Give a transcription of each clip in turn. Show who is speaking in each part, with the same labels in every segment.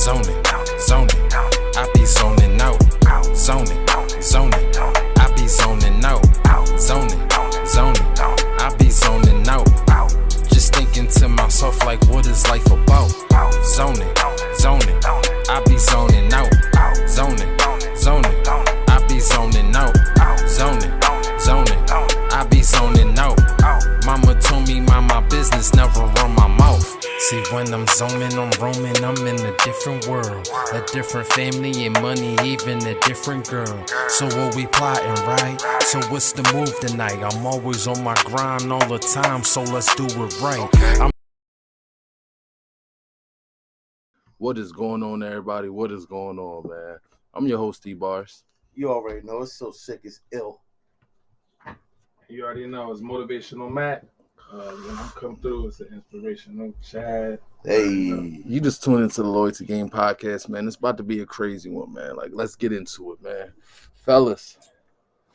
Speaker 1: zoning, zoning. I be zoning out, zoning, zoning. I be zoning out, zoning, zoning. I be zoning out. Just thinking to myself like, what is life about? Zoning, zoning. I be zoning out, zoning, zoning. I be zoning out, zoning, zoning. I be zoning out. Mama told me mind my business, never run my mouth. See, when I'm zoning, I'm roaming, I'm in a different world, a different family and money, even a different girl. So what we plotting, right? So what's the move tonight? I'm always on my grind all the time, so let's do it right.
Speaker 2: What is going on, everybody? What is going on, man? I'm your host, T-Bars.
Speaker 3: You already know, it's so sick, it's ill.
Speaker 4: You already know, it's MotivationalMack. When I come through, it's an inspirational chat.
Speaker 3: Hey.
Speaker 2: You just tuned into the Loyalty Game podcast, man. It's about to be a crazy one, man. Like, let's get into it, man. Fellas.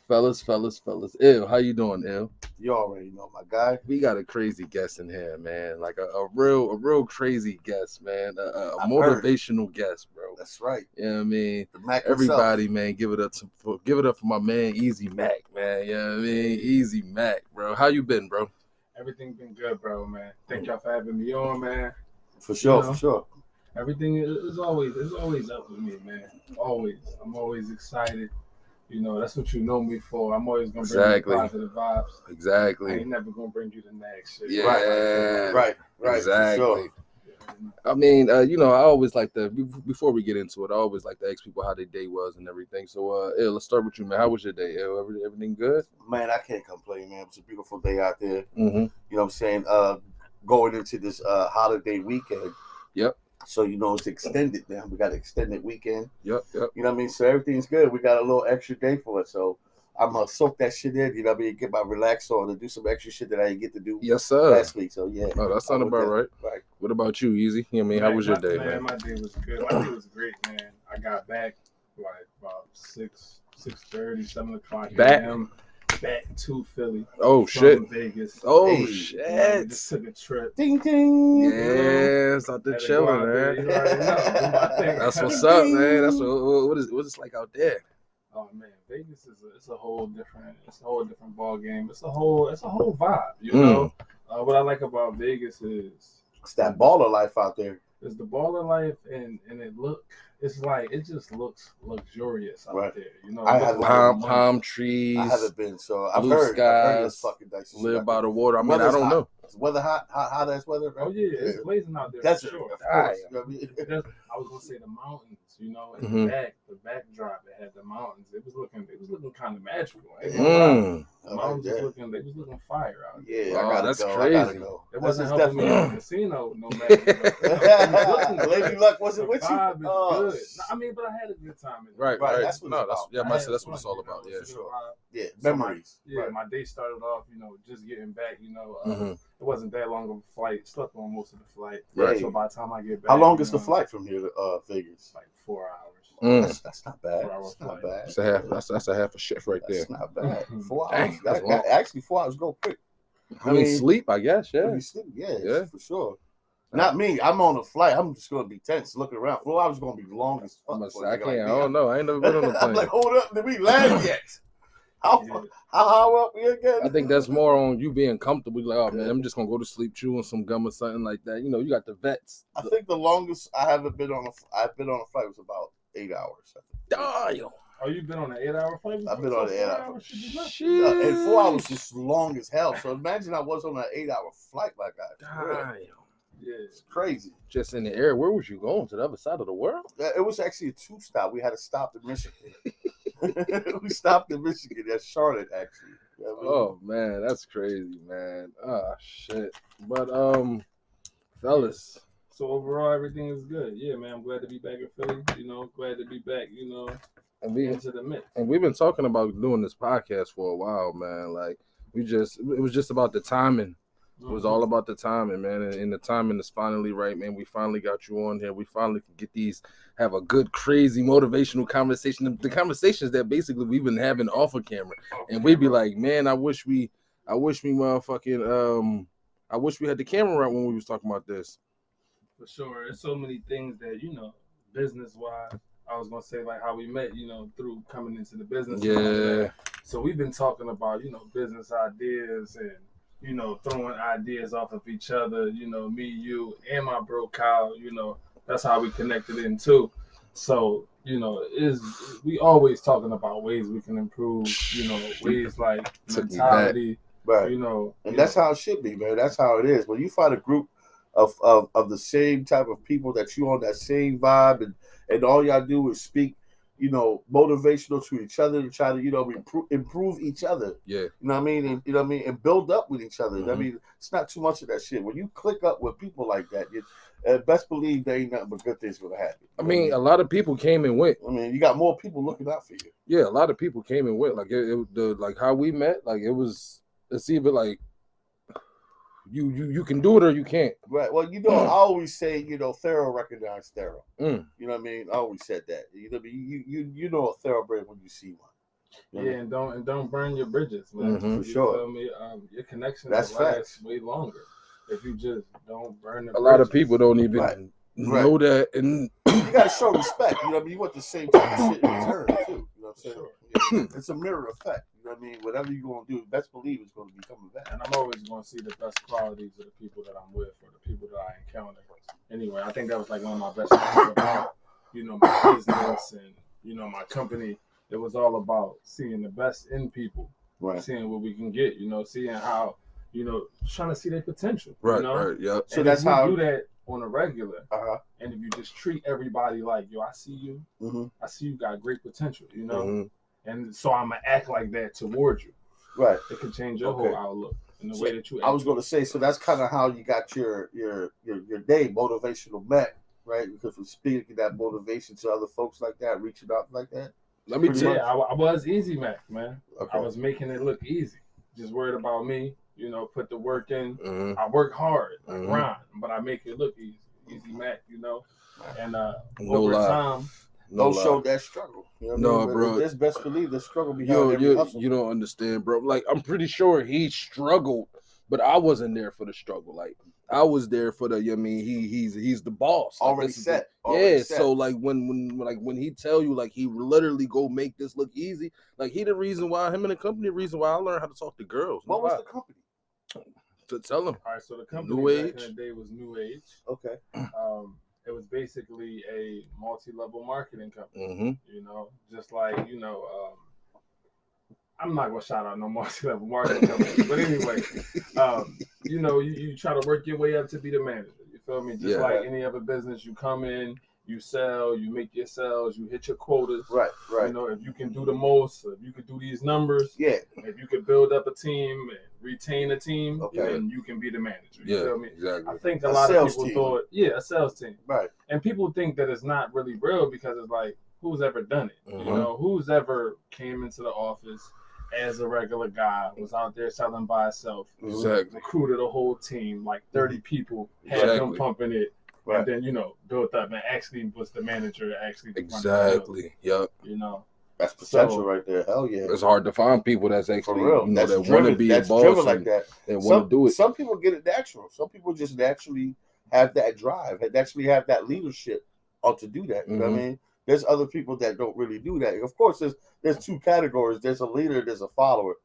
Speaker 2: Ew, how you doing, Ew?
Speaker 3: You already know, my guy.
Speaker 2: We got a crazy guest in here, man. Like a real crazy guest, man. A motivational guest, bro.
Speaker 3: That's right.
Speaker 2: You know what I mean?
Speaker 3: The Mack
Speaker 2: Everybody,
Speaker 3: himself.
Speaker 2: man, give it up for my man, Easy Mack, man. You know what I mean? Easy Mack, bro. How you been, bro?
Speaker 4: Everything been good, bro, man. Thank y'all for having me on, man.
Speaker 3: For sure,
Speaker 4: You know,
Speaker 3: for sure.
Speaker 4: Everything is always up with me, man. Always. I'm always excited. You know, that's what you know me for. I'm always gonna bring you positive vibes.
Speaker 2: Exactly.
Speaker 4: I ain't never gonna bring you the next shit.
Speaker 2: Yeah.
Speaker 3: Right.
Speaker 2: Exactly.
Speaker 3: For sure.
Speaker 2: I mean, you know, I always like to, before we get into it, I always like to ask people how their day was and everything. So, let's start with you, man. How was your day? Everything good?
Speaker 3: Man, I can't complain, man. It was a beautiful day out there.
Speaker 2: Mm-hmm.
Speaker 3: You know what I'm saying? Going into this holiday weekend.
Speaker 2: Yep.
Speaker 3: So, you know, it's extended now. We got an extended weekend.
Speaker 2: Yep.
Speaker 3: You know what I mean? So everything's good. We got a little extra day for it. So I'm going to soak that shit in, you know what I mean? Get my relax on and do some extra shit that I didn't get to do
Speaker 2: Yes, sir.
Speaker 3: last week. So, yeah.
Speaker 2: Oh, that sounded about right.
Speaker 3: Right.
Speaker 2: What about you, Easy? You know what I mean? How was your day, man?
Speaker 4: My day was good. My day was great, man. I got back like about 6:30, 7 o'clock a.m. Back to Philly.
Speaker 2: Oh,
Speaker 4: from
Speaker 2: shit.
Speaker 4: Vegas.
Speaker 2: Oh,
Speaker 3: Hey,
Speaker 2: shit.
Speaker 4: You know, just took a trip.
Speaker 3: Ding, ding.
Speaker 2: Yeah, it's out there
Speaker 4: Had to
Speaker 2: chilling,
Speaker 4: go out
Speaker 2: man.
Speaker 4: there, you already know, do my thing.
Speaker 2: That's what's up, man. That's what's it like out there?
Speaker 4: Oh man, Vegas is a whole different ball game. It's a whole vibe, you know. What I like about Vegas is
Speaker 3: It's that baller life out there.
Speaker 4: it's the baller life, and it just looks luxurious out
Speaker 3: Right.
Speaker 4: there, you know.
Speaker 3: I
Speaker 4: It
Speaker 3: have
Speaker 4: looks like
Speaker 2: Palm trees.
Speaker 3: I haven't been, so I've
Speaker 2: Blue
Speaker 3: heard it's
Speaker 2: skies,
Speaker 3: fucking nice.
Speaker 2: live by the water. I mean, I
Speaker 3: Weather's
Speaker 2: don't
Speaker 3: hot.
Speaker 2: know.
Speaker 3: Is weather hot as weather, right?
Speaker 4: Oh yeah, it's blazing out there.
Speaker 3: Desert,
Speaker 4: for sure.
Speaker 3: of course. You know what I mean?
Speaker 4: I was gonna say the mountains, you know, and
Speaker 2: Mhm.
Speaker 4: the backdrop that had the mountains. It was looking kind of magical. Like,
Speaker 2: Mm.
Speaker 4: the mountains was looking fire out there.
Speaker 3: Yeah,
Speaker 2: Oh,
Speaker 3: I gotta
Speaker 2: that's
Speaker 3: go. I
Speaker 2: crazy.
Speaker 3: gotta go.
Speaker 4: It wasn't
Speaker 3: That's
Speaker 4: helping me in
Speaker 3: definitely-
Speaker 4: the casino, no matter.
Speaker 3: Lady Luck wasn't
Speaker 4: The
Speaker 3: with you.
Speaker 4: vibe is
Speaker 3: Oh,
Speaker 4: good. No, I mean, but I had a good time.
Speaker 2: Right.
Speaker 3: That's what
Speaker 2: No,
Speaker 3: it's
Speaker 2: that's
Speaker 3: about.
Speaker 2: that's what it's all about. Yeah.
Speaker 3: yeah,
Speaker 4: So
Speaker 3: memories.
Speaker 4: My day started off, you know, just getting back. You know,
Speaker 2: Mhm.
Speaker 4: it wasn't that long of a flight. Slept on most of the flight.
Speaker 3: Right.
Speaker 4: So by the time I get back,
Speaker 3: How long
Speaker 4: you
Speaker 3: is the
Speaker 4: know,
Speaker 3: flight from here to Vegas?
Speaker 4: Like 4 hours.
Speaker 3: That's not bad.
Speaker 4: 4 hour
Speaker 3: That's not
Speaker 4: flight.
Speaker 3: bad.
Speaker 2: That's a half a shift right there.
Speaker 3: That's not bad.
Speaker 4: Mhm.
Speaker 3: 4
Speaker 2: Dang,
Speaker 3: hours.
Speaker 2: that's long.
Speaker 3: Actually, 4 hours go quick.
Speaker 2: I mean, sleep, I guess. Yeah.
Speaker 3: If you sleep,
Speaker 2: Yeah.
Speaker 3: yeah, for sure. Not me. I'm on a flight. I'm just gonna be tense, looking around. 4 hours is gonna be long as fuck.
Speaker 2: I can't. I don't know. I ain't never been on a
Speaker 3: I'm
Speaker 2: plane.
Speaker 3: like, hold up, did we land yet? How high up we again?
Speaker 2: I think that's more on you being comfortable. Like, oh man, I'm just gonna go to sleep chewing some gum or something like that. You know, you got the vets.
Speaker 3: I think the longest I've been on a flight was about 8 hours.
Speaker 2: Damn.
Speaker 4: Oh, you've been on an 8-hour flight?
Speaker 3: I've been on an 8 hour.
Speaker 4: 4 hours should be nothing.
Speaker 2: Shit.
Speaker 3: And 4 hours is long as hell. So imagine I was on an 8-hour flight like that.
Speaker 2: Damn.
Speaker 4: Yeah.
Speaker 3: It's crazy.
Speaker 2: Just in the air. Where was you going? To the other side of the world?
Speaker 3: It was actually a 2-stop. We had to stop in Michigan. We stopped in Michigan at Charlotte, actually. You know what I mean?
Speaker 2: Oh man, that's crazy, man. Oh shit. But fellas.
Speaker 4: So overall, everything is good. Yeah, man. I'm glad to be back in Philly. You know, glad to be back. You know, into the mix.
Speaker 2: And we've been talking about doing this podcast for a while, man. Like it was just about the timing. It was all about the timing, man. And the timing is finally right, man. We finally got you on here. We finally can have a good, crazy, motivational conversation. The conversations that basically we've been having off of camera. And we'd be like, man, I wish we motherfucking, I wish we had the camera right when we was talking about this.
Speaker 4: For sure. There's so many things that, you know, business wise. I was gonna say like how we met, through coming into the business. And all of that. So we've been talking about, business ideas and, throwing ideas off of each other, me, you, and my bro Kyle, that's how we connected in too. So, we always talking about ways we can improve, ways like mentality,
Speaker 3: right? And that's how it should be, man. That's how it is. When you find a group of the same type of people that you on that same vibe, and all y'all do is speak, motivational to each other to try to, improve each other.
Speaker 2: Yeah.
Speaker 3: You know what I mean? And, and build up with each other. I mean, it's not too much of that shit. When you click up with people like that, best believe there ain't nothing but good things gonna happen.
Speaker 2: I mean, a lot of people came and went.
Speaker 3: I mean, you got more people looking out for you.
Speaker 2: Yeah, a lot of people came and went. Like like how we met, like it's either like you can do it or you can't.
Speaker 3: Right. Well, I always say, thorough recognize thorough.
Speaker 2: Mm.
Speaker 3: You know what I mean? I always said that. You know a thoroughbred when you see one.
Speaker 4: Yeah, and don't burn your bridges, man.
Speaker 3: For sure.
Speaker 4: Feel me? Your connection
Speaker 3: That's
Speaker 4: will last
Speaker 3: facts.
Speaker 4: way longer if you just don't burn the
Speaker 2: A lot of
Speaker 4: bridges.
Speaker 2: people don't even know that, and
Speaker 3: you gotta show respect. You know what I mean? You want the same type of shit in return too. You know what I'm saying?
Speaker 4: Sure.
Speaker 3: Yeah. It's a mirror effect. You know what I mean? Whatever you're gonna do, best believe it's gonna be coming back.
Speaker 4: And I'm always going to see the best qualities of the people that I'm with or the people that I encounter. Anyway, I think that was like one of my best things about, my business and, my company. It was all about seeing the best in people,
Speaker 3: Right.
Speaker 4: seeing what we can get, seeing how, trying to see their potential.
Speaker 2: right, yep.
Speaker 3: So
Speaker 4: And
Speaker 3: that's
Speaker 4: if you
Speaker 3: how.
Speaker 4: do that on a regular,
Speaker 3: Uh-huh.
Speaker 4: and if you just treat everybody like, yo, I see you,
Speaker 3: Mm-hmm.
Speaker 4: I see you got great potential,
Speaker 2: Mhm.
Speaker 4: and so I'm gonna act like that towards you.
Speaker 3: Right.
Speaker 4: It can change your
Speaker 3: Okay.
Speaker 4: whole outlook and the
Speaker 3: So
Speaker 4: way that you act.
Speaker 3: I was gonna say, so that's kind of how you got your day, motivational Mack, right? Because we're speaking that motivation to other folks like that, reaching out like that.
Speaker 2: Let me
Speaker 3: Pretty
Speaker 2: tell
Speaker 3: much.
Speaker 4: Yeah, I was easy Mac, man.
Speaker 3: Okay.
Speaker 4: I was making it look easy. Just worried about me, put the work in.
Speaker 2: Mhm.
Speaker 4: I work hard, I
Speaker 2: Mhm.
Speaker 4: grind, but I make it look easy. Easy Mac, And
Speaker 2: No
Speaker 4: over
Speaker 2: lie.
Speaker 4: time,
Speaker 3: Don't
Speaker 2: lie.
Speaker 3: show that struggle. You know what
Speaker 2: No,
Speaker 3: I mean?
Speaker 2: bro.
Speaker 3: There's best believe the struggle behind every hustle.
Speaker 2: You don't understand, bro. Like, I'm pretty sure he struggled, but I wasn't there for the struggle. Like, I was there for the. I mean, he's the boss. Like,
Speaker 3: Already
Speaker 2: this is
Speaker 3: set.
Speaker 2: the-
Speaker 3: Already
Speaker 2: yeah.
Speaker 3: set.
Speaker 2: So like when he tell you like he literally go make this look easy. Like he the reason why him and the company the reason why I learned how to talk to girls.
Speaker 3: What was the company?
Speaker 2: To tell him?
Speaker 4: all right, so the company
Speaker 2: New
Speaker 4: back
Speaker 2: Age?
Speaker 4: in the day was New Age.
Speaker 3: Okay.
Speaker 4: It was basically a multi-level marketing company.
Speaker 2: Mm-hmm.
Speaker 4: Just like I'm not gonna shout out no multi-level marketing company, but anyway, you try to work your way up to be the manager. You feel me? Just like any other business, you come in, you sell, you make your sales, you hit your quotas.
Speaker 3: Right.
Speaker 4: If you can do the most, if you can do these numbers,
Speaker 3: Yeah.
Speaker 4: if you can build up a team and retain a team,
Speaker 3: Okay.
Speaker 4: then you can be the manager. You feel me?
Speaker 2: Exactly.
Speaker 4: I think a
Speaker 3: A
Speaker 4: lot of
Speaker 3: sales
Speaker 4: people
Speaker 3: team.
Speaker 4: thought, a sales team.
Speaker 3: Right.
Speaker 4: And people think that it's not really real because it's like, who's ever done it?
Speaker 2: Mhm.
Speaker 4: Who's ever came into the office as a regular guy, was out there selling by himself,
Speaker 2: Exactly.
Speaker 4: recruited a whole team, like 30 people, had them
Speaker 2: Exactly.
Speaker 4: pumping it,
Speaker 3: Right.
Speaker 4: and then, built up and actually was the manager, actually the
Speaker 2: Exactly. Yep.
Speaker 3: That's potential
Speaker 4: So-
Speaker 3: right there. Hell yeah.
Speaker 2: It's hard to find people that's
Speaker 3: For
Speaker 2: actually
Speaker 3: real. That's
Speaker 2: that want
Speaker 3: driven.
Speaker 2: to be
Speaker 3: That's
Speaker 2: a boss
Speaker 3: driven like
Speaker 2: and
Speaker 3: that.
Speaker 2: want to do it.
Speaker 3: Some people get it natural. Some people just naturally have that drive and actually have that leadership to do that. You know what I mean? There's other people that don't really do that. Of course, there's two categories. There's a leader, there's a follower.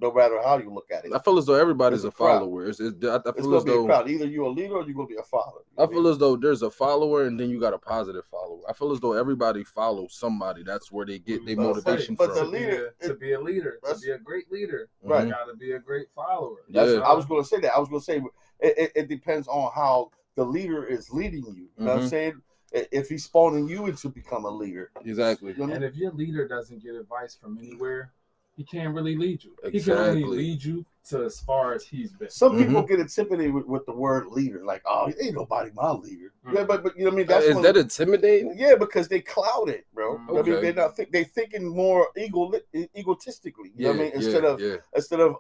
Speaker 3: No matter how you look at it.
Speaker 2: I feel as though everybody's
Speaker 3: It's
Speaker 2: a
Speaker 3: a crowd.
Speaker 2: follower. I
Speaker 3: It's
Speaker 2: feel
Speaker 3: going
Speaker 2: as
Speaker 3: to be a
Speaker 2: though
Speaker 3: crowd. Either you're a leader or you're going to be a follower.
Speaker 2: I feel as though there's a follower and then you got a positive follower. I feel as though everybody follows somebody. That's where they get their motivation
Speaker 3: but
Speaker 2: from.
Speaker 3: the leader-
Speaker 4: to be a leader, to
Speaker 3: That's-
Speaker 4: be a great leader,
Speaker 3: Right.
Speaker 4: you got to be a great follower.
Speaker 2: Yeah.
Speaker 3: I was going to say that. I was going to say it depends on how the leader is leading you. You know what I'm saying? If he's spawning you into become a leader.
Speaker 2: Exactly.
Speaker 3: You know what I
Speaker 4: And
Speaker 3: mean?
Speaker 4: if your leader doesn't get advice from anywhere, he can't really lead you. He can
Speaker 2: Exactly.
Speaker 4: only lead you to as far as he's been.
Speaker 3: Some people get intimidated with the word leader. Like, oh, ain't nobody my leader. Yeah, but you know what I mean? That's
Speaker 2: Is that intimidating?
Speaker 3: Yeah, because they cloud it, bro. I mean,
Speaker 2: Okay.
Speaker 3: they're not they thinking more egotistically. You know what I mean? Instead of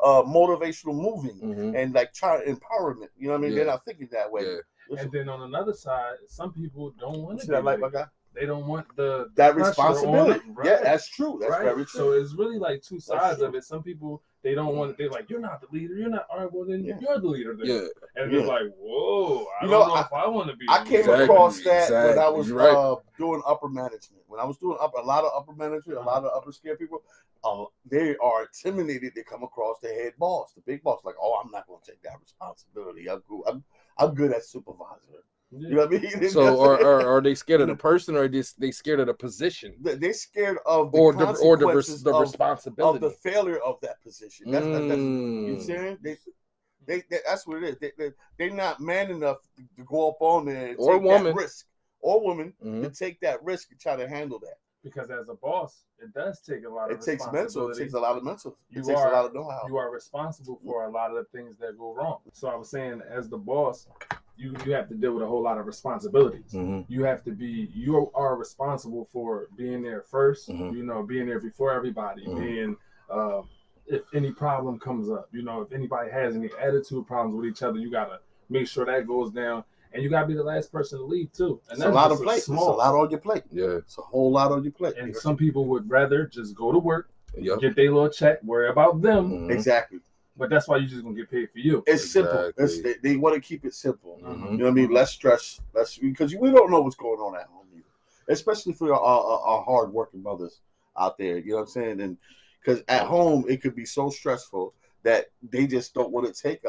Speaker 3: motivational moving and like child empowerment. You know what I mean?
Speaker 2: Yeah.
Speaker 3: They're not thinking that way.
Speaker 2: Yeah.
Speaker 4: And then on another side, some people don't want to
Speaker 3: See
Speaker 4: be
Speaker 3: that light,
Speaker 4: leader.
Speaker 3: my guy?
Speaker 4: They don't want the
Speaker 3: That
Speaker 4: pressure
Speaker 3: responsibility.
Speaker 4: on them, right?
Speaker 3: Yeah, that's true. That's
Speaker 4: right.
Speaker 3: very true.
Speaker 4: So it's really like two sides
Speaker 3: true.
Speaker 4: of it. Some people they don't want to. They're like, you're not the leader. You're not. All right, well then you're the leader. Then.
Speaker 2: Yeah.
Speaker 4: And it's like, whoa, I don't know if I want to be.
Speaker 3: I came across that when I was doing upper management. When I was doing a lot of upper management, a lot of upper scale people, they are intimidated to come across the head boss, the big boss. Like, oh, I'm not going to take that responsibility. I'm good at supervisor. Yeah. You know what I mean?
Speaker 2: So are they scared of the person, or are they scared of the position?
Speaker 3: They're scared of
Speaker 2: the responsibility
Speaker 3: of the failure of that position. That's you saying? That's what it is. They're not man enough to go up on there and take that risk, or woman to take that risk and try to handle that.
Speaker 4: Because as a boss, it does take a lot of
Speaker 3: responsibility. It takes a lot of mental. It takes a lot of know-how.
Speaker 4: You are responsible for a lot of the things that go wrong. So I was saying, as the boss, you have to deal with a whole lot of responsibilities. You are responsible for being there first, being there before everybody, being if any problem comes up, if anybody has any attitude problems with each other, you gotta make sure that goes down. And you gotta be the last person to leave too. And
Speaker 3: that's a lot of plate. It's a lot on your plate.
Speaker 2: Yeah,
Speaker 3: it's a whole lot on your plate.
Speaker 4: And some people would rather just go to work, get their little check, worry about them.
Speaker 3: Exactly.
Speaker 4: But that's why you're just gonna get paid for you.
Speaker 3: It's simple. They want to keep it simple. You know what I mean? Less stress, because we don't know what's going on at home either. Especially for our hard working mothers out there. You know what I'm saying? And because at home it could be so stressful that they just don't want to take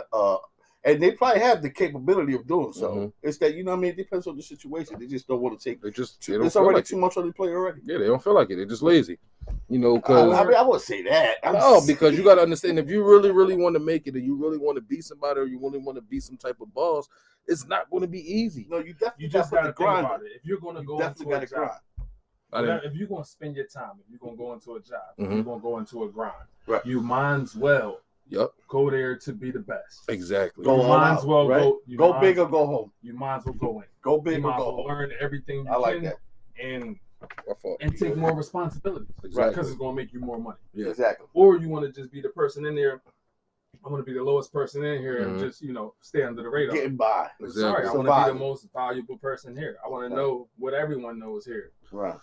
Speaker 3: and they probably have the capability of doing so. It's that, it depends on the situation. They just don't want to take. It's already too much on the plate already.
Speaker 2: Yeah, they don't feel like it. They're just lazy.
Speaker 3: Because I wouldn't say that.
Speaker 2: Because you got to understand, if you really, really want to make it, and you really want to be somebody, or you really want to be some type of boss, it's not going to be easy.
Speaker 3: No, you definitely
Speaker 4: just got to
Speaker 3: grind
Speaker 4: about it. If you're going to go into a job, if you're going to spend your time, if you're going to go into a job, if you're going to go into a grind, you might as well. Go there to be the best.
Speaker 2: Exactly.
Speaker 3: Go
Speaker 4: might as well
Speaker 3: go big or go home.
Speaker 4: You might as well go in.
Speaker 3: Go big
Speaker 4: or
Speaker 3: go home.
Speaker 4: Learn everything you
Speaker 3: I like
Speaker 4: can
Speaker 3: that.
Speaker 4: And take more responsibilities. Exactly. Because it's going to make you more money.
Speaker 3: Yeah. Exactly.
Speaker 4: Or you want to just be the person in there. I want to be the lowest person in here and just, stay under the radar.
Speaker 3: Getting by.
Speaker 4: Exactly. Sorry, I want to be the most valuable person here. I want to know what everyone knows here.
Speaker 3: Right.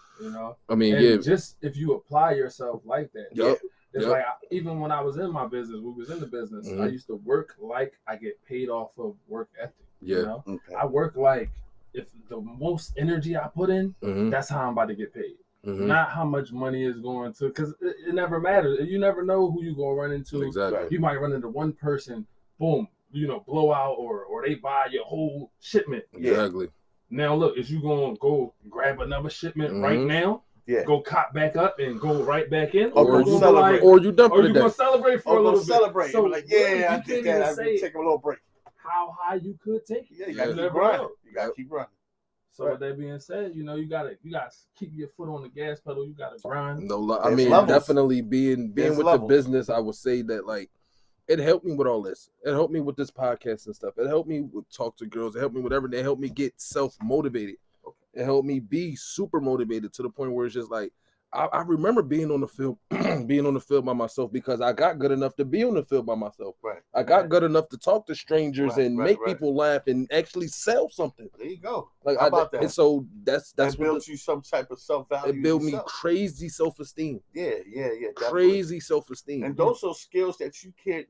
Speaker 4: Just if you apply yourself like that. It's like, even when I was in my business, we was in the business, I used to work like I get paid off of work ethic. I work like, if the most energy I put in, that's how I'm about to get paid. Not how much money is going to, because it never matters. You never know who you're going to run into.
Speaker 2: Exactly.
Speaker 4: You might run into one person, boom, blowout, or they buy your whole shipment.
Speaker 2: Exactly.
Speaker 4: Now look, is you going to go grab another shipment right now?
Speaker 3: Yeah.
Speaker 4: Go cop back up and go right back in,
Speaker 3: or you celebrate,
Speaker 2: or you dump it.
Speaker 4: Or you gonna celebrate for a little bit.
Speaker 3: Celebrate. So like, I did that. I take a little break.
Speaker 4: How high you could take it?
Speaker 3: Yeah, you gotta keep running. You gotta keep running.
Speaker 4: So with that being said, you gotta keep your foot on the gas pedal. You gotta grind.
Speaker 2: No, I mean definitely being with the business. I would say that like it helped me with all this. It helped me with this podcast and stuff. It helped me with talk to girls. It helped me with everything. It helped me get self-motivated. It helped me be super motivated to the point where it's just like I remember being on the field, by myself because I got good enough to be on the field by myself.
Speaker 3: Right.
Speaker 2: I got good enough to talk to strangers and make people laugh and actually sell something.
Speaker 3: There you go.
Speaker 2: Like
Speaker 3: how about that?
Speaker 2: And so that's
Speaker 3: what built you some type of self-value.
Speaker 2: It built me crazy self-esteem.
Speaker 3: Yeah.
Speaker 2: Crazy self-esteem.
Speaker 3: And those are skills that you can't,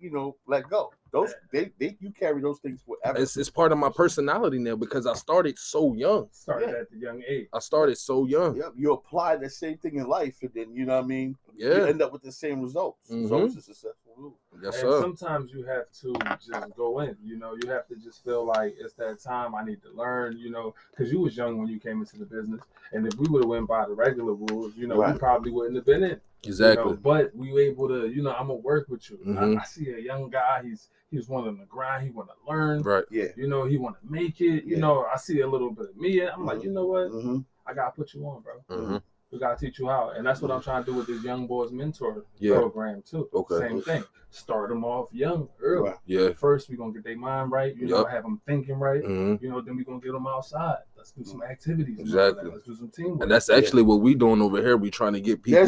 Speaker 3: let go. Those you carry those things forever.
Speaker 2: It's part of my personality now because I started so young.
Speaker 4: Started at the young age.
Speaker 2: I started so young.
Speaker 3: Yep. You apply the same thing in life, and then you
Speaker 2: Yeah.
Speaker 3: You end up with the same results. So it's a successful move.
Speaker 2: Yes,
Speaker 4: and
Speaker 2: sir.
Speaker 4: Sometimes you have to just go in. You have to just feel like it's that time. I need to learn. Because you was young when you came into the business, and if we would have went by the regular rules, we probably wouldn't have been in.
Speaker 2: Exactly.
Speaker 4: But we were able to. I'm gonna work with you. I see a young guy. He's wanting to grind. He want to learn.
Speaker 2: Right.
Speaker 3: Yeah.
Speaker 4: He want to make it. I see a little bit of me. And I'm like, you know what? I gotta put you on, bro. We gotta teach you how, and that's what I'm trying to do with this Young Boys Mentor program too.
Speaker 2: Okay.
Speaker 4: Same thing. Start them off young, early.
Speaker 2: Yeah.
Speaker 4: First, we're gonna get their mind right. Have them thinking right. Then we're gonna get them outside. let's do some activities.
Speaker 2: Exactly.
Speaker 4: Let's do some teamwork.
Speaker 2: And that's actually what we doing over here. We trying to get people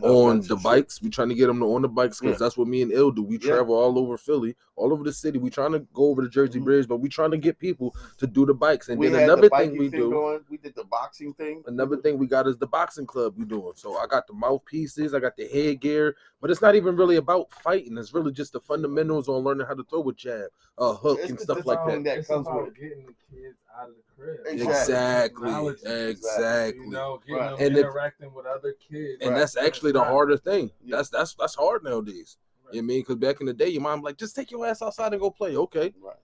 Speaker 2: on the bikes. We trying to get them on the bikes because that's what me and Il do. We travel all over Philly, all over the city. We trying to go over the Jersey Bridge, but we trying to get people to do the bikes. And then another thing we do,
Speaker 3: we did the boxing thing.
Speaker 2: Another thing we got is the boxing club we doing. So I got the mouthpieces, I got the headgear, but it's not even really about fighting. It's really just the fundamentals on learning how to throw a jab, a hook, and stuff like that.
Speaker 4: It's about getting the kids out of the crib.
Speaker 2: Exactly.
Speaker 4: You know, getting them interacting with other kids.
Speaker 2: And that's actually the harder thing. That's hard nowadays. You know what I mean? Because back in the day, your mom like, just take your ass outside and go play. Okay. Right.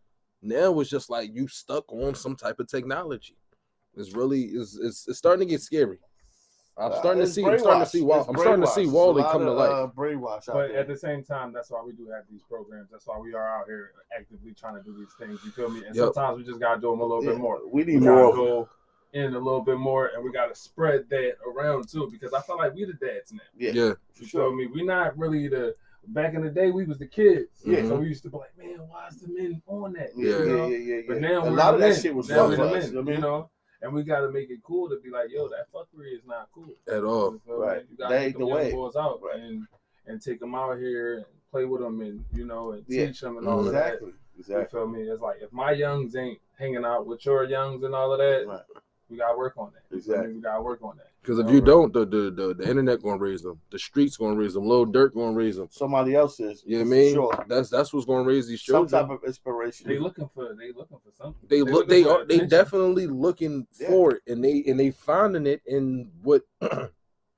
Speaker 2: Now it's just like you stuck on some type of technology. It's really it's starting to get scary. I'm starting to see Wally come to life.
Speaker 3: Brainwash
Speaker 4: but at the same time, that's why we do have these programs. That's why we are out here actively trying to do these things. You feel me? And sometimes we just gotta do them a little bit more.
Speaker 3: We need more.
Speaker 4: Go in a little bit more, and we gotta spread that around too. Because I feel like we the dads now.
Speaker 2: Yeah.
Speaker 4: You feel me? We not really the. Back in the day, we was the kids. Yeah. So we used to be like, man, why is the men on that?
Speaker 3: Yeah.
Speaker 4: But now
Speaker 3: a lot of that shit was fun for us.
Speaker 4: You know. And we got to make it cool to be like, yo, that fuckery is not cool
Speaker 2: at all.
Speaker 3: Right.
Speaker 4: You got to get the young boys out and take them out here and play with them and, you know, and teach them and all of that.
Speaker 3: Exactly.
Speaker 4: You feel me? It's like, if my youngs ain't hanging out with your youngs and all of that, we got to work on that.
Speaker 3: Exactly.
Speaker 4: We got to work on that.
Speaker 2: Because if you don't, the internet going to raise them. The streets going to raise them. Lil Durk going to raise them.
Speaker 3: Somebody else is.
Speaker 2: You know what I mean? Sure. That's what's going to raise these children.
Speaker 3: Some type of inspiration.
Speaker 4: They looking for something.
Speaker 2: They definitely looking for it, and they finding it in what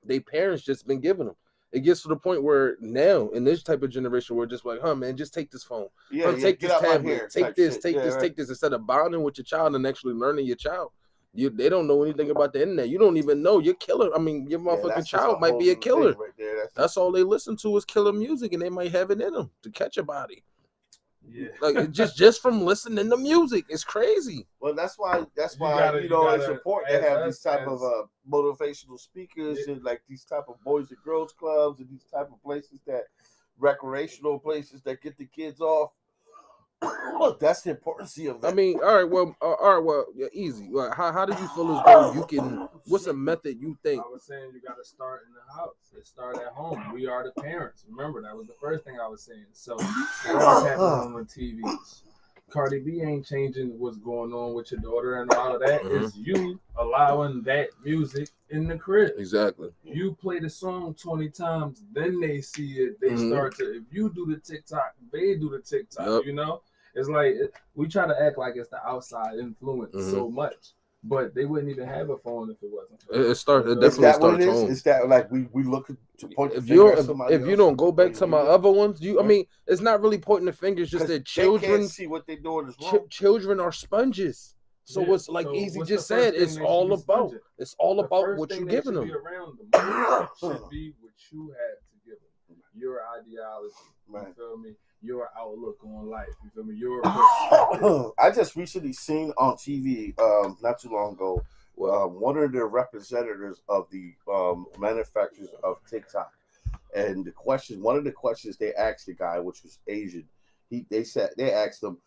Speaker 2: they parents just been giving them. It gets to the point where now in this type of generation, we're just like, man, just take this phone. Take this tablet. Take this. Take this. Instead of bonding with your child and actually learning your child. They don't know anything about the internet. You don't even know your killer. I mean, your motherfucking child might be a killer.
Speaker 3: Right
Speaker 2: that's all they listen to is killer music, and they might have it in them to catch a body.
Speaker 4: Yeah,
Speaker 2: like just from listening to music, it's crazy.
Speaker 3: Well, that's why it's important to have these type of motivational speakers and like these type of boys and girls clubs and these type of places recreational places that get the kids off. Look, that's the importance of that.
Speaker 2: I mean, all right, yeah, easy. How do you feel as though you can? What's a method you think?
Speaker 4: I was saying you got to start in the house. It start at home. We are the parents. Remember, that was the first thing I was saying. So what's happening on the TVs? Cardi B ain't changing what's going on with your daughter and all of that. It's you allowing that music in the crib.
Speaker 2: Exactly.
Speaker 4: You play the song 20 times, then they see it. They start to. If you do the TikTok, they do the TikTok.
Speaker 2: Yep.
Speaker 4: You know, it's like we try to act like it's the outside influence so much, but they wouldn't even have a phone if it wasn't.
Speaker 2: It definitely starts home.
Speaker 3: Is that like we look to point the
Speaker 2: if
Speaker 3: finger
Speaker 2: you
Speaker 3: at somebody
Speaker 2: if
Speaker 3: else?
Speaker 2: you don't go back to my other ones, I mean, it's not really pointing the fingers. Just that children
Speaker 3: they can't see what they're doing is wrong.
Speaker 2: Children are sponges. So what's like Easy just said, it's all about what you're giving them.
Speaker 4: Around them should be what you have to give them. Your ideology, you feel me? Your outlook on life, you feel me? Your perspective.
Speaker 3: I just recently seen on TV, not too long ago, one of the representatives of the manufacturers of TikTok, and one of the questions they asked the guy, which was Asian, they asked him,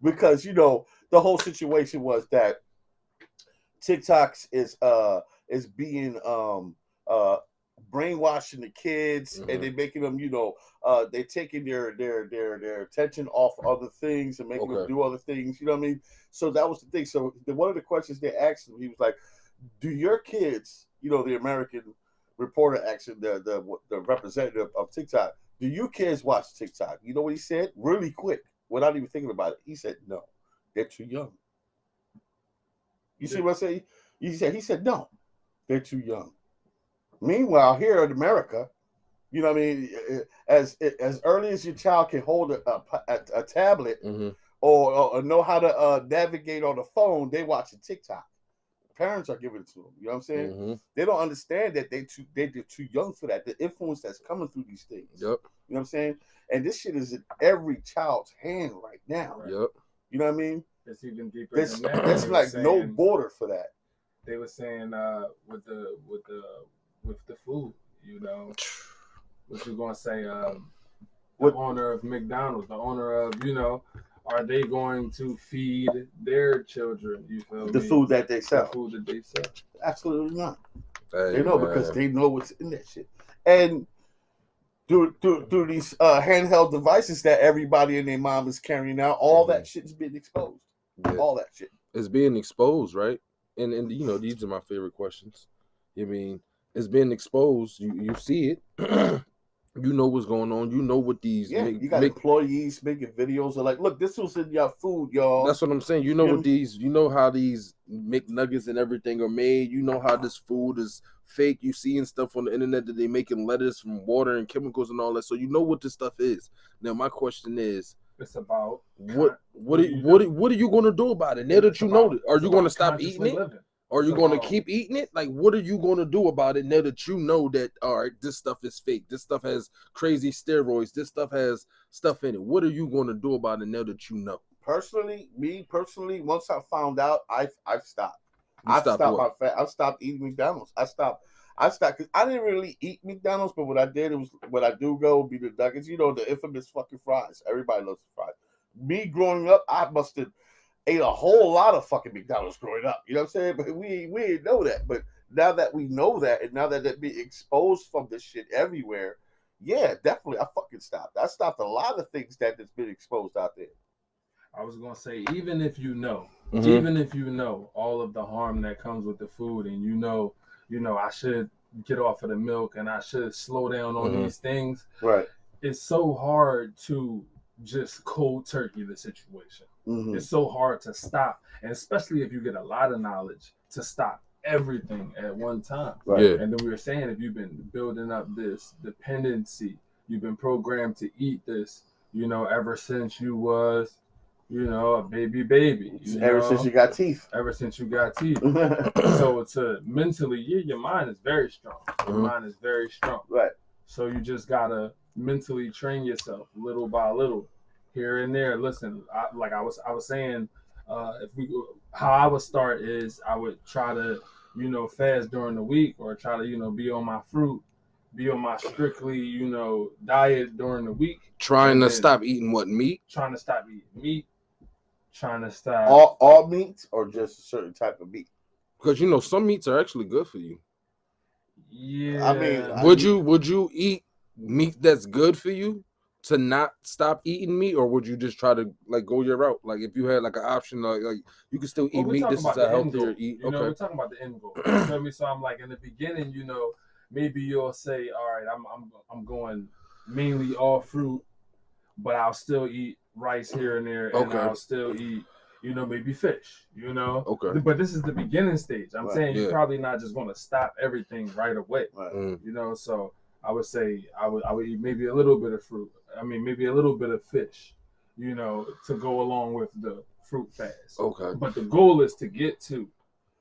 Speaker 3: because the whole situation was that TikTok is being brainwashing the kids, and they're making them, they're taking their attention off other things and making them do other things. You know what I mean? So that was the thing. So one of the questions they asked him, he was like, "Do your kids?" The American reporter asked him, the representative of TikTok, "Do your kids watch TikTok?" You know what he said? Really quick, without even thinking about it. He said, "No, they're too young." You see what I say? He said, "No, they're too young." Meanwhile, here in America, you know what I mean, as early as your child can hold a tablet or know how to navigate on the phone, they watching TikTok. Parents are giving it to them. You know what I'm saying? They don't understand that they're too young for that. The influence that's coming through these things.
Speaker 2: Yep.
Speaker 3: You know what I'm saying? And this shit is in every child's hand right now.
Speaker 4: Right.
Speaker 2: Yep.
Speaker 3: You know what I mean?
Speaker 4: It's even deeper than that.
Speaker 3: There's like no border for that.
Speaker 4: They were saying with the food, what you gonna say? The owner of McDonald's, the owner of are they going to feed their children? You feel
Speaker 3: The
Speaker 4: me?
Speaker 3: food that they sell.
Speaker 4: The food that they sell.
Speaker 3: Absolutely not.
Speaker 2: Hey,
Speaker 3: They know
Speaker 2: man.
Speaker 3: because they know what's in that shit. And through these handheld devices that everybody and their mom is carrying out, all that shit is being exposed.
Speaker 2: Yeah.
Speaker 3: All that shit.
Speaker 2: It's being exposed, right? And you know, these are my favorite questions. I mean, it's being exposed. You see it. You know what's going on. You know what these
Speaker 3: You got employees making videos of like, look, this was in your food, y'all.
Speaker 2: That's what I'm saying. You know what these, you know how these McNuggets and everything are made. You know how this food is fake. You seeing stuff on the internet that they making lettuce from water and chemicals and all that. So you know what this stuff is. Now my question is,
Speaker 4: it's about
Speaker 2: what are you gonna do about it? Now that you know it, are you gonna stop eating it? Are you going to keep eating it? Like, what are you going to do about it now that you know that, all right, this stuff is fake. This stuff has crazy steroids. This stuff has stuff in it. What are you going to do about it now that you know?
Speaker 3: Me personally, once I found out, I've stopped. I've stopped eating McDonald's. I stopped because I didn't really eat McDonald's, but what I did, when I do go, would be the nuggets. You know, the infamous fucking fries. Everybody loves the fries. Me growing up, I must have ate a whole lot of fucking McDonald's growing up. You know what I'm saying? But we didn't know that. But now that we know that, and now that it being exposed from this shit everywhere, yeah, definitely, I fucking stopped. I stopped a lot of things that has been exposed out there.
Speaker 4: I was gonna say, even if you know all of the harm that comes with the food, and you know, I should get off of the milk and I should slow down on these things.
Speaker 3: Right.
Speaker 4: It's so hard to just cold turkey the situation. It's so hard to stop, and especially if you get a lot of knowledge, to stop everything at one time.
Speaker 3: Right.
Speaker 2: Yeah.
Speaker 4: And then we were saying, if you've been building up this dependency, you've been programmed to eat this, ever since you was, a baby.
Speaker 3: Ever since you got teeth.
Speaker 4: Ever since you got teeth. So to mentally, your mind is very strong. Your mind is very strong.
Speaker 3: Right.
Speaker 4: So you just gotta mentally train yourself little by little, here and there. Listen, I was saying, how I would start is I would try to, fast during the week, or try to, be on my fruit, be on my strictly, diet during the week.
Speaker 2: Trying to stop eating what, meat?
Speaker 4: Trying to stop eating meat. Trying to stop
Speaker 3: all meats, or just a certain type of meat?
Speaker 2: Because some meats are actually good for you.
Speaker 4: Yeah.
Speaker 3: I mean,
Speaker 2: would you eat meat that's good for you to not stop eating meat, or would you just try to go your route? Like, if you had an option, like you can still eat meat. This is a healthier eat. Okay.
Speaker 4: We're talking about the end goal. You feel me? So I'm like, in the beginning, maybe you'll say, all right, I'm going mainly all fruit, but I'll still eat rice here and there, and I'll still eat, maybe fish,
Speaker 2: Okay.
Speaker 4: But this is the beginning stage. I'm saying you're probably not just going to stop everything right away.
Speaker 3: Right.
Speaker 4: So I would say I would eat maybe a little bit of fruit. I mean, maybe a little bit of fish, to go along with the fruit fast.
Speaker 2: Okay.
Speaker 4: But the goal is to get to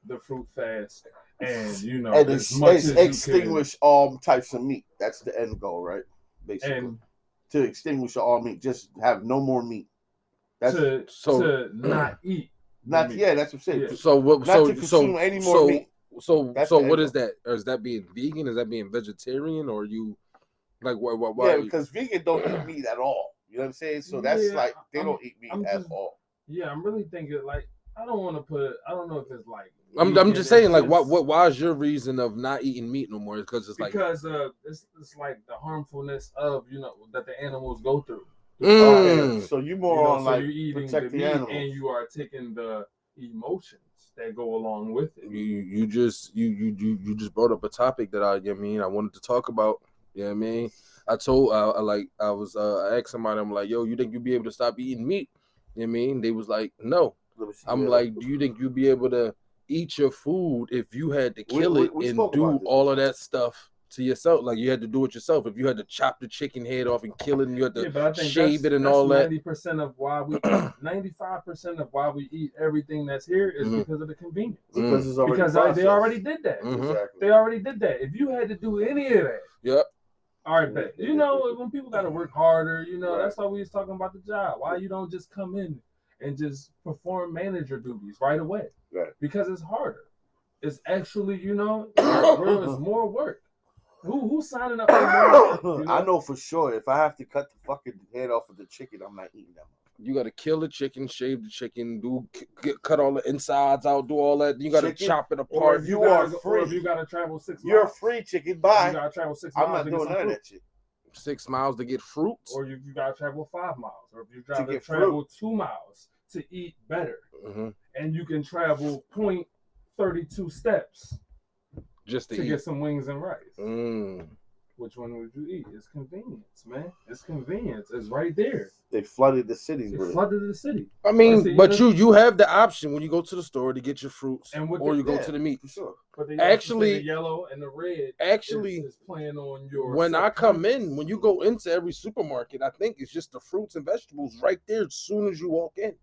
Speaker 4: the fruit fast, and
Speaker 3: and extinguish all types of meat. That's the end goal, right? Basically. And to extinguish all meat, just have no more meat. That's
Speaker 4: to not eat.
Speaker 3: That's what I'm saying.
Speaker 2: Yeah. To consume
Speaker 3: any more meat.
Speaker 2: So what is that? Or is that being vegan? Is that being vegetarian? Or are you why?
Speaker 3: Yeah, because vegan don't eat meat at all. You know what I'm saying? So that's they don't eat meat at all.
Speaker 4: Yeah, I'm really thinking I don't want to put. I don't know if it's like.
Speaker 2: I'm just saying why is your reason of not eating meat no more? Because it's
Speaker 4: like the harmfulness of that the animals go through.
Speaker 3: So you more on
Speaker 4: you're eating
Speaker 3: protect the animals,
Speaker 4: and you are taking the emotions that go along with it.
Speaker 2: You just brought up a topic that I wanted to talk about. You know what I mean? I told I asked somebody, I'm like, yo, you think you'd be able to stop eating meat? You know what I mean? They was like, no. I'm like, do you think you'd be able to eat your food if you had to kill it and do all of that stuff to yourself? Like, you had to do it yourself. If you had to chop the chicken head off and kill it, and you had to shave it and all that.
Speaker 4: 90% of why 95% of why we eat everything that's here is because of the convenience.
Speaker 3: Because
Speaker 4: they already did that.
Speaker 3: Exactly.
Speaker 4: They already did that. If you had to do any of that,
Speaker 2: yep.
Speaker 4: All right, bet. When people got to work harder, that's why we was talking about the job. Why you don't just come in and just perform manager duties right away?
Speaker 3: Right.
Speaker 4: Because it's harder. It's actually, it's more work. Who's signing up for more work?
Speaker 3: I know for sure if I have to cut the fucking head off of the chicken, I'm not eating that
Speaker 2: You got to kill the chicken, shave the chicken, cut all the insides out, do all that. You got to chop it
Speaker 4: Or
Speaker 2: apart.
Speaker 4: if you are free. Or if you got to travel 6 miles.
Speaker 3: You're free, chicken. Bye.
Speaker 4: You got to travel 6 miles.
Speaker 3: I'm not doing none of that shit.
Speaker 2: 6 miles to get fruits.
Speaker 4: Or you got to travel 5 miles. Or if you got to travel 2 miles to eat better.
Speaker 2: Mm-hmm.
Speaker 4: And you can travel 0.32 steps
Speaker 2: just to
Speaker 4: get some wings and rice.
Speaker 2: Mm.
Speaker 4: Which one would you eat? It's convenience, man. It's convenience. It's right there.
Speaker 3: They flooded the city.
Speaker 4: Flooded the city.
Speaker 2: I mean, but you have the option when you go to the store to get your fruits, or you go to the meat.
Speaker 3: For sure.
Speaker 4: But
Speaker 2: actually,
Speaker 4: the yellow and the red is playing on your.
Speaker 2: When I come in, when you go into every supermarket, I think it's just the fruits and vegetables right there as soon as you walk in.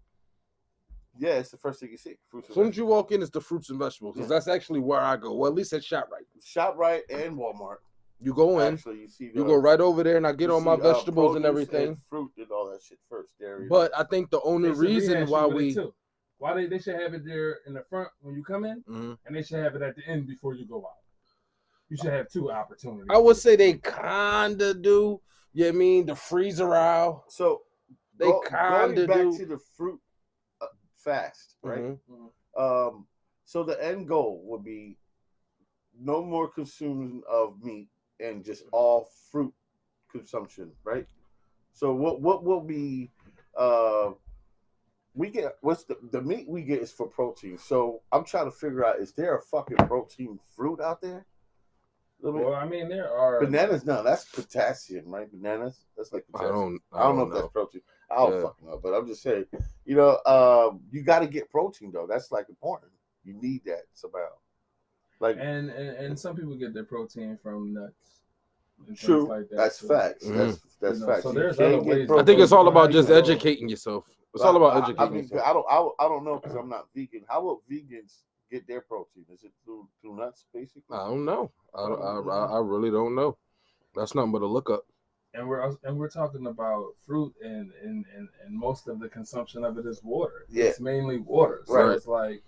Speaker 3: Yeah, it's the first thing you see.
Speaker 2: As soon as you walk in, it's the fruits and vegetables. Because that's actually where I go. Well, at least at ShopRite.
Speaker 3: ShopRite and Walmart.
Speaker 2: You go in.
Speaker 3: Actually, you
Speaker 2: go right over there, and I get all my vegetables and everything.
Speaker 3: And fruit and all that shit first. Dairy.
Speaker 2: But I think the only reason why
Speaker 4: they should have it there in the front when you come in, and they should have it at the end before you go out. You should have 2 opportunities.
Speaker 2: I would say they kinda do. You know what I mean? The freezer aisle.
Speaker 3: So
Speaker 2: they kinda do.
Speaker 3: Going back to the fruit fast, right? Mm-hmm. So the end goal would be no more consuming of meat and just all fruit consumption, right? So what will be we get what's the meat we get is for protein. So I'm trying to figure out, is there a fucking protein fruit out there?
Speaker 4: Well, I mean, there are
Speaker 3: bananas. No, that's potassium, right? Bananas. That's like potassium. I don't know if that's protein. I don't fucking know, but I'm just saying. You know, you got to get protein though. That's like important. You need that somehow. Like
Speaker 4: and some people get their protein from nuts.
Speaker 3: True,
Speaker 4: like that.
Speaker 3: That's facts. That's facts.
Speaker 4: So there's other ways.
Speaker 2: I think it's all about just educating yourself. It's all about educating yourself.
Speaker 3: I don't know because I'm not vegan. How will vegans get their protein? Is it through nuts, basically? I
Speaker 2: don't know. I really don't know. That's nothing but a look up.
Speaker 4: And we're talking about fruit and most of the consumption of it is water.
Speaker 3: Yeah.
Speaker 4: It's mainly water. So it's like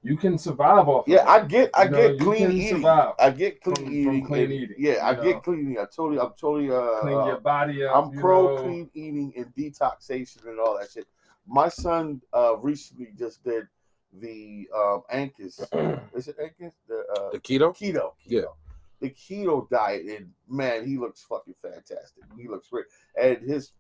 Speaker 4: you can survive off.
Speaker 3: Yeah,
Speaker 4: of it.
Speaker 3: I get clean eating. I get clean eating.
Speaker 4: From clean eating.
Speaker 3: Yeah, I get clean eating. I'm totally
Speaker 4: clean your body up.
Speaker 3: I'm pro clean eating and detoxation and all that shit. My son recently just did the Anchors. Is it Anchors?
Speaker 2: The keto?
Speaker 3: Keto.
Speaker 2: Yeah.
Speaker 3: The keto diet, and man, he looks fucking fantastic. He looks great. And his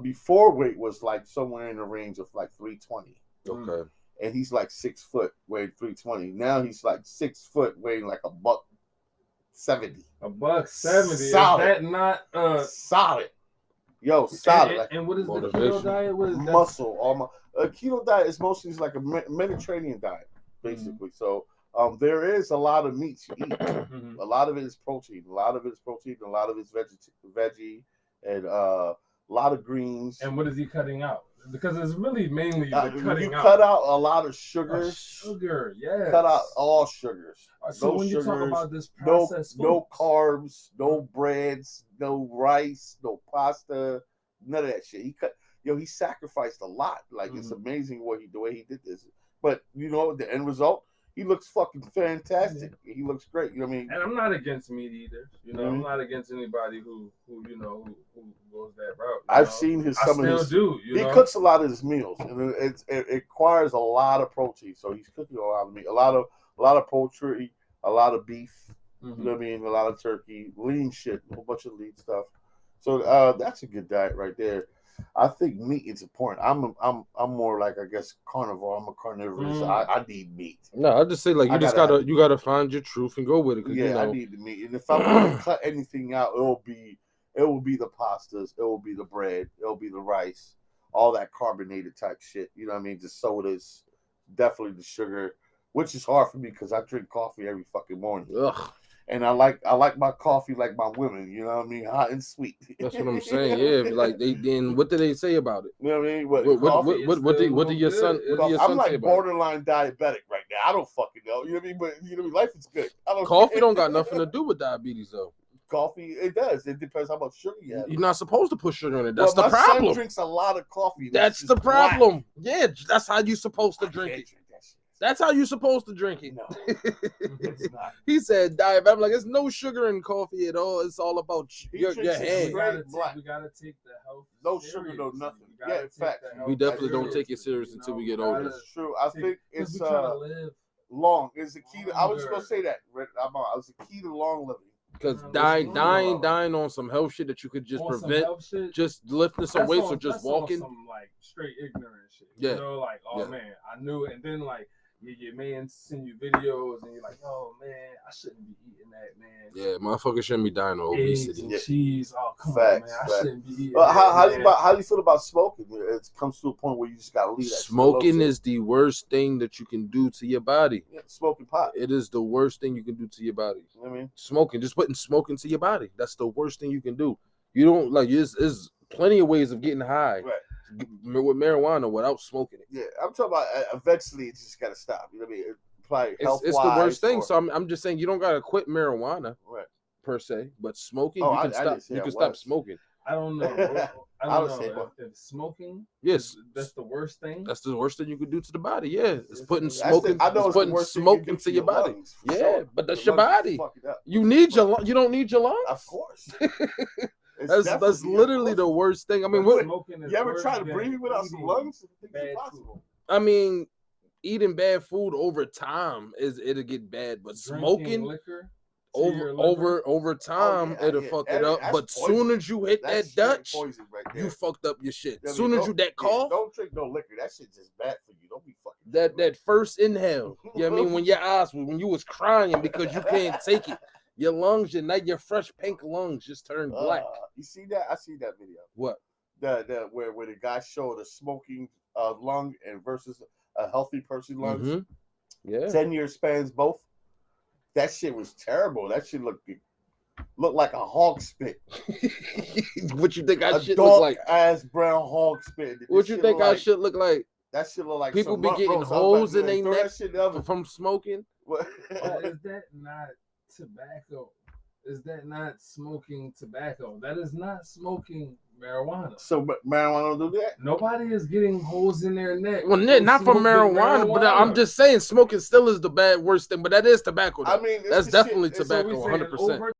Speaker 3: before weight was like somewhere in the range of like 320.
Speaker 2: Okay.
Speaker 3: And he's like 6 foot, weighing 320. Now he's like 6 foot, weighing like $170.
Speaker 4: $170.
Speaker 3: Solid.
Speaker 4: Is that not
Speaker 3: solid? Yo, solid.
Speaker 4: And what is the keto diet? What is
Speaker 3: muscle? Keto diet is mostly like a Mediterranean diet, basically. So there is a lot of meats you eat. A lot of it is protein. A lot of it is veggie, and a lot of greens.
Speaker 4: And what is he cutting out? Because it's really mainly the cutting out.
Speaker 3: You cut out a lot of sugars.
Speaker 4: Sugar, yes.
Speaker 3: Cut out all sugars.
Speaker 4: So when you talk about this processed
Speaker 3: no carbs, no breads, no rice, no pasta, none of that shit. He sacrificed a lot. Like it's amazing the way he did this. But you know the end result, he looks fucking fantastic. Yeah. He looks great. You know what I mean?
Speaker 4: And I'm not against meat either. You know, I'm not against anybody who goes that route.
Speaker 3: I've seen his. He cooks a lot of his meals, and it requires a lot of protein. So he's cooking a lot of meat, a lot of poultry, a lot of beef. You know what I mean? A lot of turkey, lean shit, a whole bunch of lean stuff. So that's a good diet right there. I think meat is important. I'm more like, I guess, carnivore. I'm a carnivorous. So I need meat.
Speaker 2: No, I just say like you gotta find your truth and go with it.
Speaker 3: Yeah, I need the meat. And if I want to cut anything out, it will be the pastas, it will be the bread, it will be the rice, all that carbonated type shit. You know what I mean? The sodas, definitely the sugar, which is hard for me because I drink coffee every fucking morning.
Speaker 2: Ugh.
Speaker 3: And I like my coffee like my women, you know what I mean, hot and sweet.
Speaker 2: That's what I'm saying. Yeah, like what do they say about it?
Speaker 3: You know what I mean?
Speaker 2: What do your son?
Speaker 3: I'm like borderline diabetic right now. I don't fucking know. You know what I mean? But you know, life is good.
Speaker 2: Coffee don't got nothing to do with diabetes though.
Speaker 3: Coffee, it does. It depends how much sugar you have.
Speaker 2: You're not supposed to put sugar in it. That's the problem.
Speaker 3: My son drinks a lot of coffee.
Speaker 2: That's the problem. Black. Yeah, that's how you're supposed to drink it.
Speaker 3: Drink that shit.
Speaker 2: That's how you're supposed to drink it.
Speaker 3: No, it's not.
Speaker 2: He said diabetic. I'm like, there's no sugar in coffee at all. It's all about your
Speaker 3: drinks it
Speaker 2: head.
Speaker 3: straight black.
Speaker 4: We gotta take the health.
Speaker 3: No
Speaker 4: serious.
Speaker 3: sugar, no nothing.
Speaker 4: We gotta
Speaker 3: Yeah, in
Speaker 4: take
Speaker 3: fact,
Speaker 4: the health
Speaker 2: We definitely don't
Speaker 4: seriously,
Speaker 2: take it serious until we get
Speaker 4: gotta
Speaker 2: older.
Speaker 3: That's true. I
Speaker 4: take-
Speaker 3: think
Speaker 4: 'cause
Speaker 3: it's
Speaker 4: we trying to live.
Speaker 3: long. It's the key. I was just gonna
Speaker 4: Longer.
Speaker 3: say that. I was the key to long living.
Speaker 2: Because
Speaker 4: What's
Speaker 2: dying
Speaker 4: wrong?
Speaker 2: on some health shit that you could just
Speaker 4: On some
Speaker 2: prevent,
Speaker 4: health shit,
Speaker 2: just lifting some
Speaker 4: that's
Speaker 2: weights
Speaker 4: on-
Speaker 2: or just
Speaker 4: that's on
Speaker 2: walking.
Speaker 4: some like straight ignorant shit.
Speaker 2: Yeah.
Speaker 4: You know, like, oh
Speaker 2: Yeah.
Speaker 4: man, I knew it. And then like your man send you videos and you're like, oh man, I shouldn't be eating that, man.
Speaker 2: Yeah, motherfuckers shouldn't be dying of
Speaker 4: Eggs
Speaker 2: obesity.
Speaker 4: and
Speaker 3: Yeah.
Speaker 4: cheese. Oh come
Speaker 3: Facts,
Speaker 4: on, man. I
Speaker 3: facts.
Speaker 4: shouldn't be eating
Speaker 3: But
Speaker 4: that,
Speaker 3: how
Speaker 4: man.
Speaker 3: do you feel about smoking? It comes to a point where you just gotta leave that. shit
Speaker 2: Smoking
Speaker 3: alone,
Speaker 2: is the worst thing that you can do to your body.
Speaker 3: too. Smoking pot.
Speaker 2: It is the worst thing you can do to your body.
Speaker 3: You know what I mean?
Speaker 2: Smoking, just putting smoke into your body. That's the worst thing you can do. You don't like. There's plenty of ways of getting high
Speaker 3: Right.
Speaker 2: with marijuana without smoking it.
Speaker 3: Yeah, I'm talking about eventually it just gotta stop. You know what I mean? Probably health
Speaker 2: It's the worst thing. So I'm just saying you don't gotta quit marijuana
Speaker 3: right.
Speaker 2: per se, but smoking
Speaker 3: Oh,
Speaker 2: you
Speaker 3: I
Speaker 2: can stop.
Speaker 3: did say
Speaker 2: You
Speaker 3: I
Speaker 2: can stop
Speaker 3: was.
Speaker 2: smoking.
Speaker 4: I don't know. I
Speaker 3: I would
Speaker 4: don't
Speaker 3: say
Speaker 4: know
Speaker 3: what?
Speaker 4: if smoking.
Speaker 2: Yes,
Speaker 4: That's the worst thing.
Speaker 2: that's the worst thing you could do to the body. Yeah, it's putting
Speaker 4: That's
Speaker 2: smoking.
Speaker 3: I know
Speaker 2: It's
Speaker 3: it's the
Speaker 2: putting
Speaker 3: worst thing
Speaker 2: smoke
Speaker 3: you do
Speaker 2: into
Speaker 3: to
Speaker 2: your body.
Speaker 3: lungs, for
Speaker 2: Yeah,
Speaker 3: sure.
Speaker 2: but that's
Speaker 3: Your
Speaker 2: your
Speaker 3: lungs
Speaker 2: body.
Speaker 3: fuck it up.
Speaker 2: You need your. You don't need your lungs.
Speaker 3: Of course.
Speaker 2: That's literally the worst thing. I mean, what?
Speaker 4: Smoking is
Speaker 3: You ever
Speaker 4: worse
Speaker 3: try to
Speaker 4: than
Speaker 3: breathe without some
Speaker 4: eating
Speaker 3: lungs? I think
Speaker 4: bad
Speaker 3: it's
Speaker 4: food.
Speaker 3: possible.
Speaker 2: I mean, eating bad food over time it'll get bad, but
Speaker 4: Drinking
Speaker 2: smoking
Speaker 4: liquor to your liver.
Speaker 2: over time
Speaker 3: yeah,
Speaker 2: it'll
Speaker 3: yeah.
Speaker 2: fuck
Speaker 3: That
Speaker 2: it up.
Speaker 3: is-
Speaker 2: But
Speaker 3: that's
Speaker 2: soon
Speaker 3: poison.
Speaker 2: as you hit
Speaker 3: That's
Speaker 2: that
Speaker 3: straight
Speaker 2: Dutch,
Speaker 3: poison right there.
Speaker 2: you fucked up your shit.
Speaker 3: I mean,
Speaker 2: Soon as you that cough,
Speaker 3: don't drink no liquor. That shit's just bad for you. Don't be fucking
Speaker 2: that first inhale, you know what I mean? When your eyes, when you was crying because you can't take it, your lungs, your fresh pink lungs just turned black.
Speaker 3: You see that? I see that video.
Speaker 2: What?
Speaker 3: The where the guy showed a smoking lung and versus a healthy person lungs.
Speaker 2: Mhm. Yeah.
Speaker 3: 10-year spans both. That shit was terrible. That shit looked like a hog spit.
Speaker 2: What you think I
Speaker 3: A
Speaker 2: should
Speaker 3: dog
Speaker 2: look like?
Speaker 3: ass brown hog spit. This
Speaker 2: What you
Speaker 3: shit
Speaker 2: think
Speaker 3: look
Speaker 2: I
Speaker 3: like-
Speaker 2: should look like?
Speaker 3: That shit look like
Speaker 2: People
Speaker 3: some
Speaker 2: be
Speaker 3: rump
Speaker 2: getting
Speaker 3: roast.
Speaker 2: holes in
Speaker 3: I was
Speaker 2: their
Speaker 3: about to throw
Speaker 2: neck
Speaker 3: that shit in the oven.
Speaker 2: from smoking.
Speaker 3: What?
Speaker 4: But is that not tobacco? Is that not smoking tobacco? That is not smoking marijuana.
Speaker 3: So marijuana don't do that?
Speaker 4: Nobody is getting holes in their neck.
Speaker 2: Well, not from
Speaker 4: Smoking
Speaker 2: marijuana, but I'm just saying smoking still is the worst thing. But that is tobacco. Though.
Speaker 3: I mean,
Speaker 2: That's
Speaker 3: it's the
Speaker 2: definitely
Speaker 3: shit- it's
Speaker 2: tobacco,
Speaker 4: So we saying
Speaker 2: 100%.
Speaker 4: over